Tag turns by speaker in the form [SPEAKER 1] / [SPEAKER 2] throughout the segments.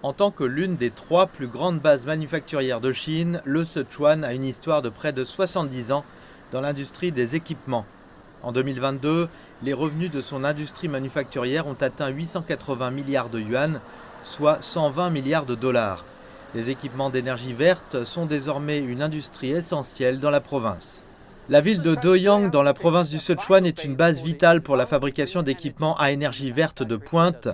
[SPEAKER 1] En tant que l'une des 3 plus grandes bases manufacturières de Chine, le Sichuan a une histoire de près de 70 ans dans l'industrie des équipements. En 2022, les revenus de son industrie manufacturière ont atteint 880 milliards de yuan, soit 120 milliards de dollars. Les équipements d'énergie verte sont désormais une industrie essentielle dans la province. La ville de Doiyang, dans la province du Sichuan, est une base vitale pour la fabrication d'équipements à énergie verte de pointe.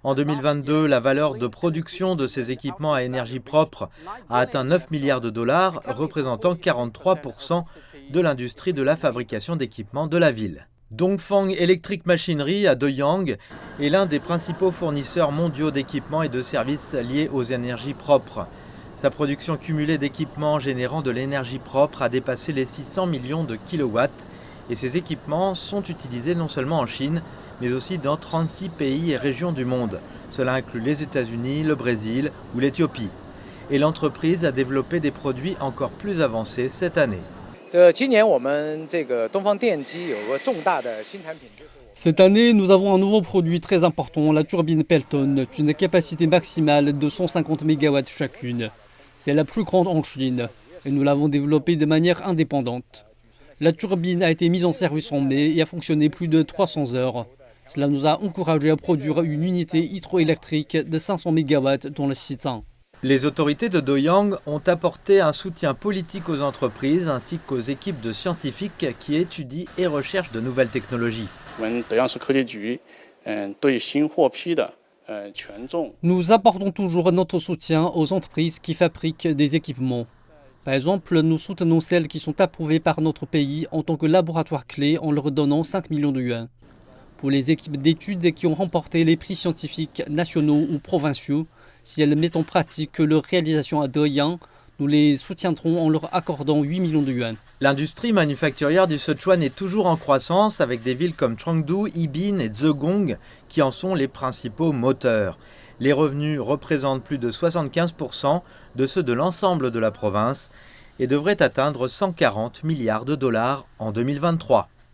[SPEAKER 1] En 2022, la valeur de production de ces équipements à énergie propre a atteint 9 milliards de dollars, représentant 43% de l'industrie de la fabrication d'équipements de la ville. Dongfeng Electric Machinery à Doiyang est l'un des principaux fournisseurs mondiaux d'équipements et de services liés aux énergies propres. Sa production cumulée d'équipements générant de l'énergie propre a dépassé les 600 millions de kilowatts et ces équipements sont utilisés non seulement en Chine, mais aussi dans 36 pays et régions du monde. Cela inclut les États-Unis, le Brésil ou l'Éthiopie. Et l'entreprise a développé des produits encore plus avancés cette année.
[SPEAKER 2] Cette année, nous avons un nouveau produit très important, la turbine Pelton, d'une capacité maximale de 150 MW chacune. C'est la plus grande en Chine et nous l'avons développée de manière indépendante. La turbine a été mise en service en mai et a fonctionné plus de 300 heures. Cela nous a encouragé à produire une unité hydroélectrique de 500 MW dans le site 1.
[SPEAKER 1] Les autorités de Doiyang ont apporté un soutien politique aux entreprises ainsi qu'aux équipes de scientifiques qui étudient et recherchent de nouvelles technologies.
[SPEAKER 2] Nous apportons toujours notre soutien aux entreprises qui fabriquent des équipements. Par exemple, nous soutenons celles qui sont approuvées par notre pays en tant que laboratoire clé en leur donnant 5 millions de yuan. Pour les équipes d'études qui ont remporté les prix scientifiques nationaux ou provinciaux, si elles mettent en pratique leur réalisation à Doiyang, nous les soutiendrons en leur accordant 8 millions de yuan.
[SPEAKER 1] L'industrie manufacturière du Sichuan est toujours en croissance avec des villes comme Chengdu, Yibin et Zhejiang qui en sont les principaux moteurs. Les revenus représentent plus de 75% de ceux de l'ensemble de la province et devraient atteindre 140 milliards de dollars en 2023.